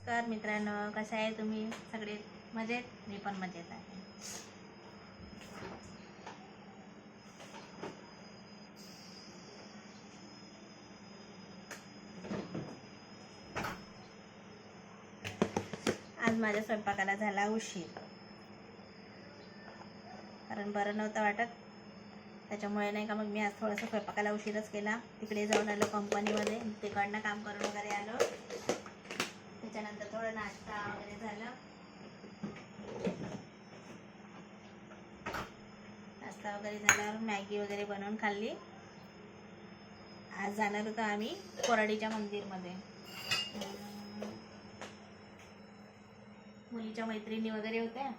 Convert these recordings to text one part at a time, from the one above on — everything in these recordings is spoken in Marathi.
नमस्कार मित्रांनो, कसे आहे तुम्ही सगळे? मजेत? मी पण मजेत आहे. आज माझ्या स्वयंपाकाला झाला उशीर, कारण बरं नव्हतं वाटत. त्याच्यामुळे नाही का मग मी आज थोडंसं स्वयंपाकाला उशीरच केला. तिकडे जाऊन आलो कंपनीमध्ये, तिकडनं काम करून वगैरे आलो. त्याच्यानंतर थोडं नाश्ता वगैरे झालं. नाश्ता वगैरे झाल्यावर मॅगी वगैरे बनवून खाल्ली. आज जाणार होतो आम्ही कोराडीच्या मंदिरमध्ये. मुलीच्या मैत्रिणी वगैरे होत्या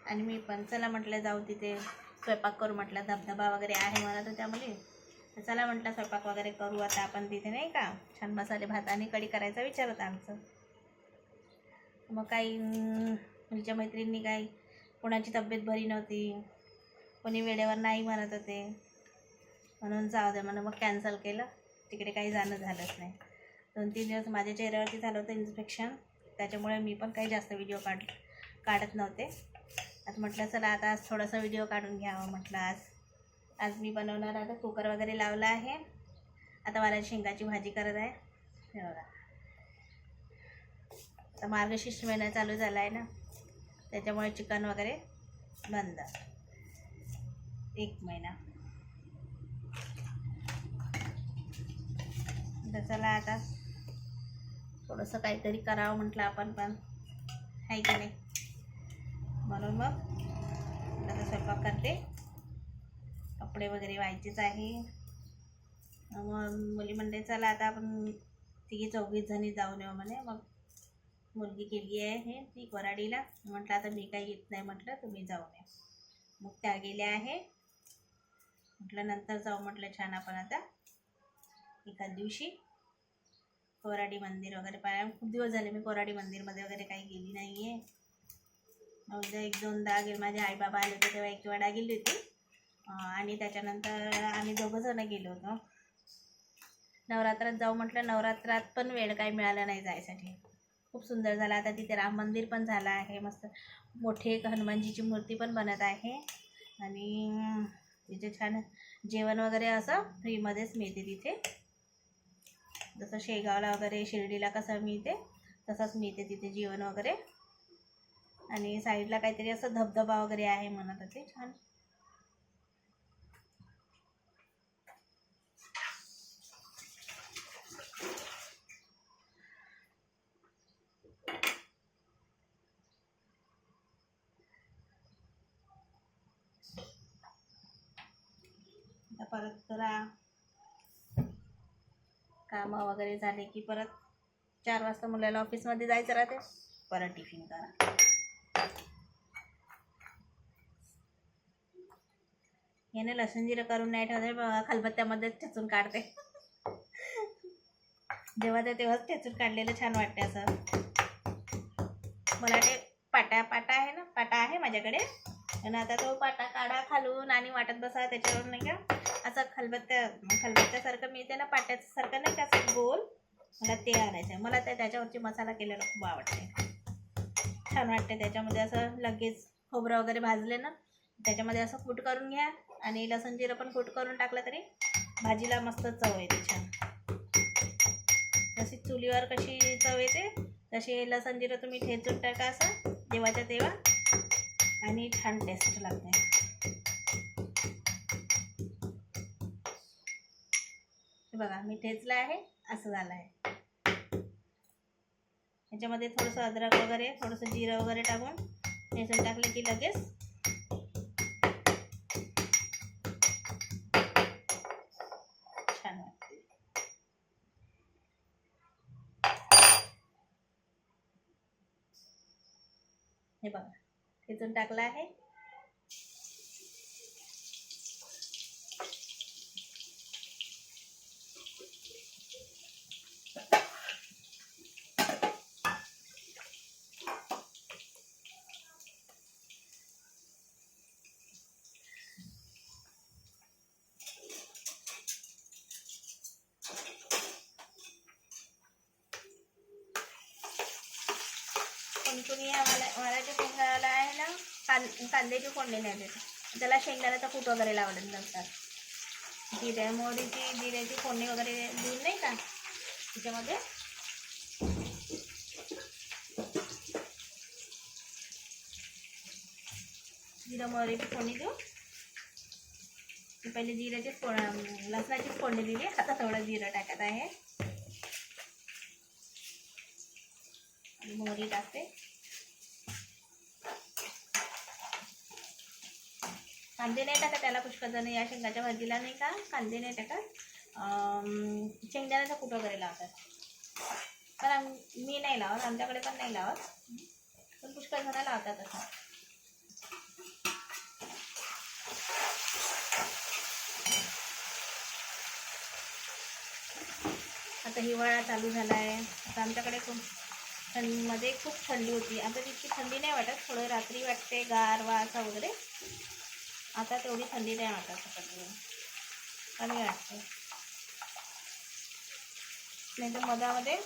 आणि मी पण चला म्हटलं जाऊ तिथे स्वयंपाक करू. म्हटलं धबधबा वगैरे आहे म्हणत होत्या मुली. चला म्हटलं स्वयंपाक वगैरे करू आता आपण तिथे, नाही का. छान मसाले भात आणि कढी करायचा विचार होता आमचं. मग काही मुलीच्या मैत्रिणी काही कोणाची तब्येत बरी नव्हती, कोणी वेळेवर नाही म्हणत होते, म्हणून जाऊ दे म्हणून मग कॅन्सल केलं. तिकडे काही जाणं झालंच नाही. 2-3 दिवस माझ्या चेहऱ्यावरती झालं होतं इन्फेक्शन, त्याच्यामुळे मी पण काही जास्त व्हिडिओ काढत नव्हते. आता म्हटलं चला आता आज थोडासा व्हिडिओ काढून घ्यावं म्हटलं. आज मी बनवणार. आता कुकर वगैरे लावला आहे. आता मला शेंगाची भाजी करत आहे. हे बघा, आता मार्गशीर्ष महिना चालू झाला आहे ना, त्याच्यामुळे चिकन वगैरे बंद 1 महिना. तर चला आता थोडंसं काहीतरी करावं म्हटलं आपण पण, आहे की नाही. म्हणून मग आता स्वयंपाक करते. कपडे वगैरे व्हायचेच आहे. मग मुली म्हणते चला आता आपण 3-4 जणी जाऊन येऊ म्हणे. मग मुलगी गेली आहे ती कोराडीला. म्हटलं आता मी काही येत नाही म्हटलं, तुम्ही जाऊन या. मग त्या गेल्या आहे. म्हटलं नंतर जाऊ म्हटलं छान आपण आता एखाद दिवशी कोराडी मंदिर वगैरे पाहायला. खूप दिवस झाले मी कोराडी मंदिरमध्ये वगैरे काही गेली नाही आहे. एकदा 1-2दा गेले. माझे आई बाबा आले होते तेव्हा 1 वेळा गेली होती. आणि त्याच्यानंतर आम्ही 2 जण गेलो होतो. नवरात्रात जाऊ म्हटलं, नवरात्रात पण वेळ काही मिळाला नाही जायसाठी. खूप सुंदर झालं. आता तिथे राम मंदिर पण झालं आहे. मस्त मोठे एक हनुमानजीची मूर्ती पण बनत आहे. आणि तिथे छान जेवण वगैरे असं फ्रीमध्येच मिळते तिथे. जसं शेगावला वगैरे शिर्डीला कसं मिळते तसंच मिळते तिथे जेवण वगैरे. आणि साईडला काहीतरी असं धबधबा वगैरे आहे म्हणत होते छान. परत जरा कामं वगैरे झाले की परत 4 वाजता मुलाला ऑफिसमध्ये जायचं राहते. परत टिफिन करा. याने लसूण जिरं करून नाही ठेवते, खलबत्त्यामध्येच ठेचून काढते. जेव्हा तेव्हाच ठेचून काढलेलं छान वाटते असं. मला ते पाटा आहे ना, पाटा आहे माझ्याकडे. आणि आता तो पाटा काढा खालून आणि वाटत बसा त्याच्यावर, नाही का. असं खलबत्त्यासारखं मिळते ना, पाट्यासारखं नाही का, असं गोल. मला ते आणायचं आहे. मला त्याच्यावरची मसाला केलेला खूप आवडते, छान वाटते. त्याच्यामध्ये असं लगेच खोबरं वगैरे भाजले ना, त्याच्यामध्ये असं कूट करून घ्या आणि लसूण जिरं पण कूट करून टाकलं तरी भाजीला मस्त चव येते छान. जशी चुलीवर कशी चव येते तशी लसूण जिरं तुम्ही ठेचून टाका असं तेव्हाच्या तेव्हा, आणि छान टेस्ट लागते. बघा मी ठेचलं आहे, असं झालं आहे. ह्याच्यामध्ये थोडंसं अद्रक वगैरे, थोडंसं जिरं वगैरे टाकून ठेचून टाकलं की लगेच छान वाटते. हे बघा ठेचून टाकलं आहे. कोणकोणी वालाच्या शेंगाला आहे ना कांद्याची फोडणी नाही देत, त्याला शेंगदाण्याचा कूट वगैरे लावलं नंतर जिऱ्याची फोडणी वगैरे देऊन नाही का त्याच्यामध्ये जिरं मोहरीची फोडणी देऊ. पहिले जिऱ्याची लसणाची फोडणी दिली, आता थोडं जिरं टाकत आहे आणि मोहरी टाकते. कांदे नाही टाकत त्याला, पुष्कळ जण या शेंगाच्या भाजीला नाही का कांदे नाही टाकत, शेंगदाण्याचा कूट वगैरे लावतात. पण मी नाही लावत, आमच्याकडे पण नाही लावत, पण पुष्कळ जण लावतात असं. आता हिवाळा चालू झाला आहे. आता आमच्याकडे मध्ये खूप थंडी होती, आता तितकी थंडी नाही वाटत, थोडं रात्री वाटते गारवा असा वगैरे. आता तेवढी थंडी नाही वाटत, कमी वाटते. नाही तर मधामध्ये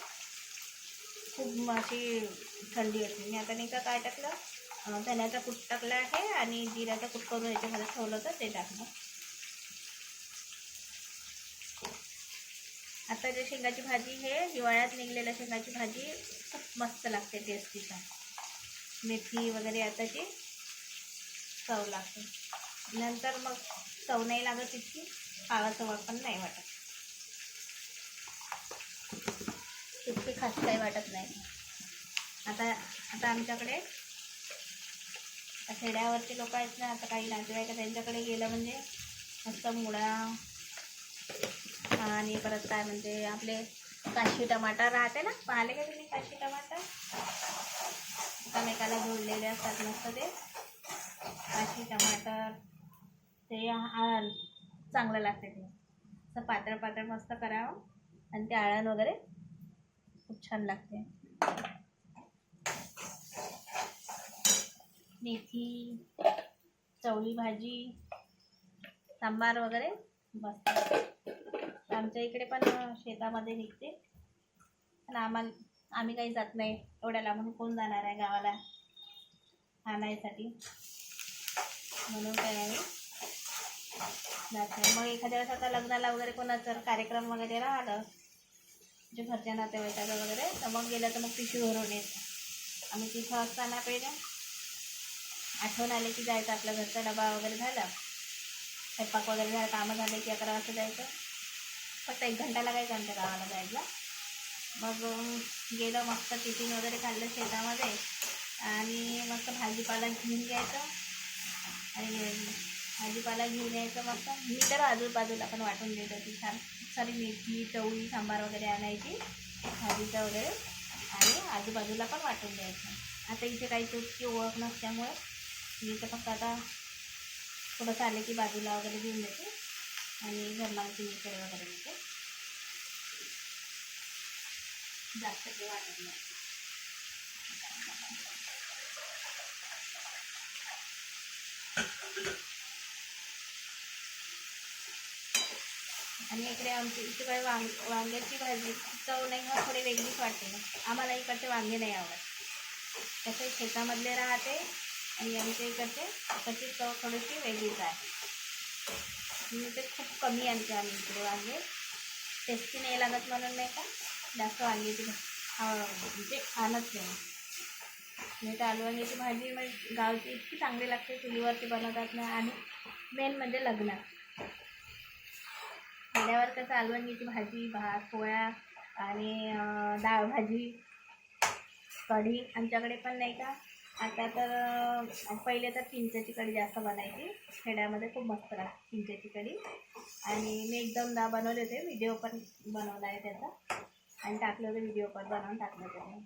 खूप अशी थंडी होती. मी आता नाही का काय टाकलं, धण्याचा कूट टाकला आहे आणि जिऱ्याचा कूट करून याच्यामध्ये ठेवलं होतं ते टाकलं. आता जे शेंगाची भाजी हे हिवाळ्यात निघलेल्या शेंगाची भाजी खूप मस्त लागते, टेस्टीचा. मेथी वगैरे आताची चव लागते. नंतर मग चव नाही लागत इतकी, खावासं पण नाही वाटत, इतकी खास काही वाटत नाही. आता आमच्याकडे खेड्यावरचे लोक आहेत ना, आता काही नातेवाईक त्यांच्याकडे गेलं म्हणजे मस्त मुळा आणि परत काय म्हणजे आपले काशी टमाटर राहते ना, पाहिले का तुम्ही काशी टमाटर? एकमेकाला जोडलेले असतात मस्त ते काशी टमाटर, ते चांगलं लागते. ते असं पातळ पातळ मस्त करावं आणि ते आळण वगैरे खूप छान लागते. मेथी, चवळी भाजी, सांबार वगैरे मस्त. आमच्या इकडे पण शेतामध्ये निघते, पण आम्ही काही जात नाही एवढ्या लांबून, कोण जाणार आहे गावाला आणायसाठी, म्हणून काही नाही जात नाही. मग एखाद्या वेळेस आता लग्नाला वगैरे कोणाचं कार्यक्रम वगैरे राहिलं जे घरच्या नातेवाईकाचं वगैरे, तर मग गेलं तर मग पिशवी भरून येत. आम्ही तिथं असताना पहिले आठवण आले की जायचं, आपल्या घरचा डबा वगैरे झाला, स्वयंपाक वगैरे झाला, कामं झाले की 11 वाजता जायचं. फक्त 1 घंटा लागायचा आमच्या गावाला जायला. मग गेलं, मस्त टिफिन वगैरे खाल्लं शेतामध्ये आणि मस्त भाजीपाला घेऊन घ्यायचं आणि भाजीपाला घेऊन यायचं मस्त. मी तर आजूबाजूला पण वाटून देत होती, छान खूप सारी मेथी, चवळी, सांबार वगैरे आणायची भाजीचं वगैरे आणि आजूबाजूला पण वाटून द्यायचं. आता इथे काही तुटकी ओळख नसल्यामुळे मी तर फक्त आता थोडंसं आले की बाजूला वगैरे देऊन देते आणि घरमागची मिसळ वगैरे देते, जास्त काही वाटत नाही. आणि इकडे आमची इकडे वांग्याची भाजी चव नाही, मग थोडी वेगळीच वाटते. आम्हाला इकडचे वांगे नाही आवडत, तसे शेतामधले राहते आणि आमच्या इकडची चव थोडीशी वेगळीच आहे. ते खूप कमी आणते आम्ही इकडे वांगे, टेस्टी नाही लागत म्हणून नाही का जास्त वांग्याची म्हणजे आणत नाही. नाही तर आलू वांग्याची भाजी मग गावची इतकी चांगली लागते, चुलीवरती बनवतात ना. आणि मेन म्हणजे लग्नात गेल्यावर कसं आलू वांग्याची भाजी, भात, पोळ्या आणि डाळ भाजी, कढी. आमच्याकडे पण नाही का आता तर पहिले तर चिंचेची कढी जास्त बनायची खेड्यामध्ये, खूप मस्त लागते चिंचेची कढी. आणि मी एकदमदा बनवले होते, व्हिडिओ पण बनवला आहे त्याचा आणि टाकलं होतं, व्हिडिओ पण बनवून टाकलं होतं.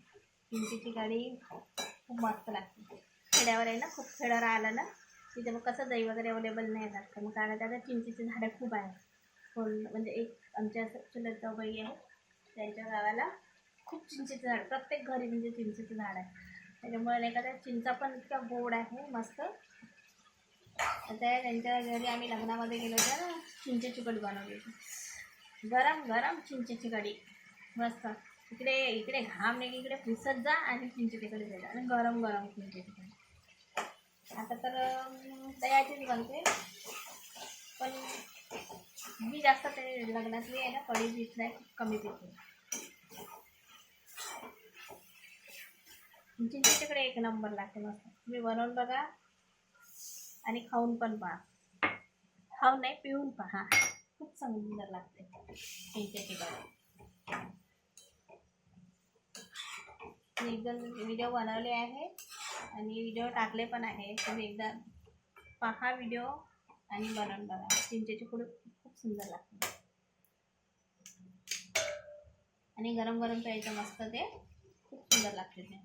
चिंचेची कढी खूप मस्त लागते. खेड्यावर आहे ना, खूप खेडं राहिलं ना तिथे मग कसं दही वगैरे अवेलेबल नाही राहत, मग कारण त्याला चिंचेची झाडं खूप आहे. म्हणजे एक आमच्या चुलत जाऊबाई आहे, त्यांच्या गावाला खूप चिंचेचं झाड, प्रत्येक घरी म्हणजे चिंचेचं झाड आहे. त्याच्यामुळे नाही का त्या चिंचा पण इतक्या गोड आहे मस्त. त्या त्यांच्या घरी आम्ही लग्नामध्ये गेलो होतो ना, चिंचेची कढी बनवली होती, गरम गरम चिंचेची कढी मस्त. इकडे इकडे घाम नाही, इकडे फिसत जा आणि चिंचे तिकडे जायला आणि गरम गरम चिंचे तिकडे. आता तर तयाचीच बनते, पण मी जास्त ते लग्नातली आहे ना कढी पित नाही, कमी पिते. चिंचेच्याकडे एक नंबर लागते मस्त. तुम्ही बनवून बघा आणि खाऊन पण पहा. खाऊन नाही, पिऊन पहा. खूप सुंदर लागते चिंचेची कढी. मी एकदम व्हिडिओ बनवले आहे आणि व्हिडिओ टाकले पण आहे. तुम्ही एकदा पहा व्हिडिओ आणि बनवून बघा. चिंचेची कढी खूप सुंदर लागते आणि गरम गरम प्यायचं मस्त, ते खूप सुंदर लागते ते.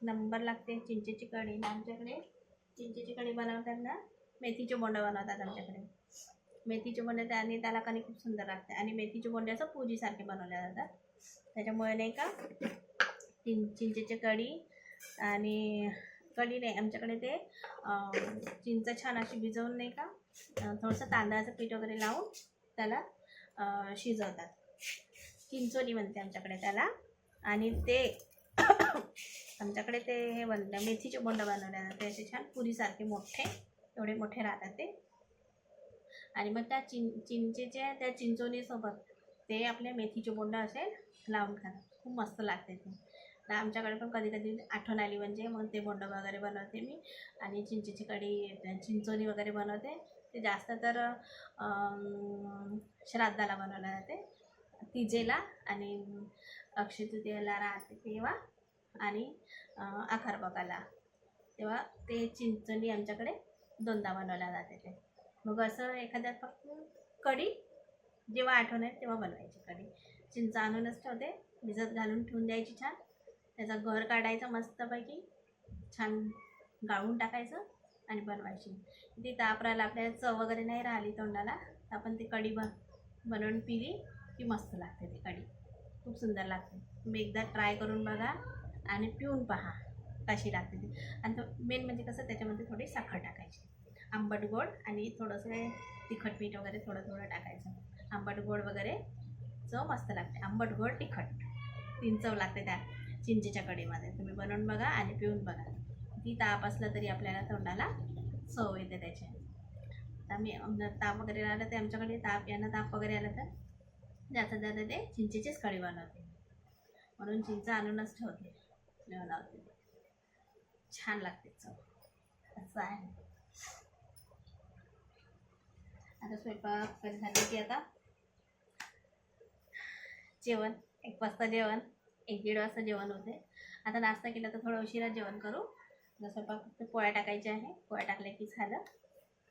नंबर लागते चिंचेची कढी. आमच्याकडे चिंचेची कढी बनवताना मेथीचे बोंडे बनवतात आमच्याकडे. मेथीचे बोंडे आणि त्याला कणी खूप सुंदर लागते आणि मेथीचे बोंडे असं पूजीसारखे बनवले जातात. त्याच्यामुळे नाही का चिंचेची कढी आणि कढी नाही आमच्याकडे ते चिंच छान अशी भिजवून नाही का थोडंसं तांदळाचं पीठ वगैरे लावून त्याला शिजवतात. चिंचोली म्हणते आमच्याकडे त्याला. आणि ते आमच्याकडे ते हे बनलं मेथीचे बोंड बनवले जाते असे छान पुरीसारखे मोठे, एवढे मोठे राहतात ते. आणि मग त्या चिंचेच्या त्या चिंचोलीसोबत ते आपले मेथीचे बोंड असे लावून खातात. खूप मस्त लागते ते. तर आमच्याकडे पण कधी कधी आठवण आली म्हणजे मग ते बोंड वगैरे बनवते मी आणि चिंचेची कढी चिंचोली वगैरे बनवते. ते जास्त तर श्राद्धाला बनवलं जाते, तिजेला आणि अक्षय तृतीयेला राहते तेव्हा आणि आखार बघायला तेव्हा ते चिंचोली आमच्याकडे दोनदा बनवल्या जाते ते. मग असं एखाद्यात फक्त कढी जेव्हा आठवण आहे तेव्हा बनवायची कढी. चिंच आणूनच ठेवते, भिजत घालून ठेवून द्यायची छान. त्याचा गर काढायचा मस्तपैकी, छान गाळून टाकायचं आणि बनवायची. ती ताप राहिला आपल्याला चव वगैरे नाही राहिली तोंडाला तर आपण ती कढी बनवून पिली की मस्त लागते ती कढी. खूप सुंदर लागते. तुम्ही एकदा ट्राय करून बघा आणि पिऊन पहा कशी लागते ती. आणि तो मेन म्हणजे कसं त्याच्यामध्ये थोडी साखर टाकायची, आंबट गोड आणि थोडंसं तिखट मीठ वगैरे थोडं थोडं टाकायचं. आंबट गोड वगैरे चव मस्त लागते. आंबट गोड तिखट 3 चव लागते त्या चिंचेच्या कढीमध्ये. तुम्ही बनवून बघा आणि पिऊन बघा. ती ताप असला तरी आपल्याला तोंडाला चव येते त्याची. आम्ही ताप वगैरे आला ते आमच्याकडे ताप वगैरे आला तर जास्त ते चिंचेचीच कढी बनवते. म्हणून चिंच आणूनच ठेवते, बनवते. छान लागते चव. असं आहे. आता स्वयंपाक कधी झाली की आता जेवण 1 वाजता जेवण, 1-1:30 वाजता जेवण होते. आता नाश्ता केला तर थोडं उशिरा जेवण करू. स्वयंपाक फक्त पोळ्या टाकायच्या आहे, पोळ्या टाकल्या की झालं.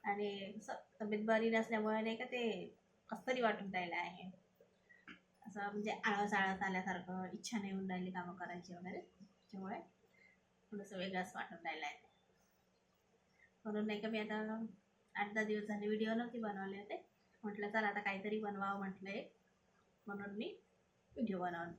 आणि असं तब्येत बरी नसल्यामुळे नाही का ते कसतरी वाटून राहिलं आहे. असं म्हणजे आळस आळस आल्यासारखं, इच्छा नाही होऊन राहिली कामं करायची वगैरे. त्याच्यामुळे थोडंसं वेगळंच वाटून राहिलं आहे. म्हणून नाही का मी आता 8-10 दिवस झाले व्हिडिओ नव्हती बनवले होते. म्हटलं चला आता काहीतरी बनवावं म्हटलं एक, म्हणून मी व्हिडिओ बनवून.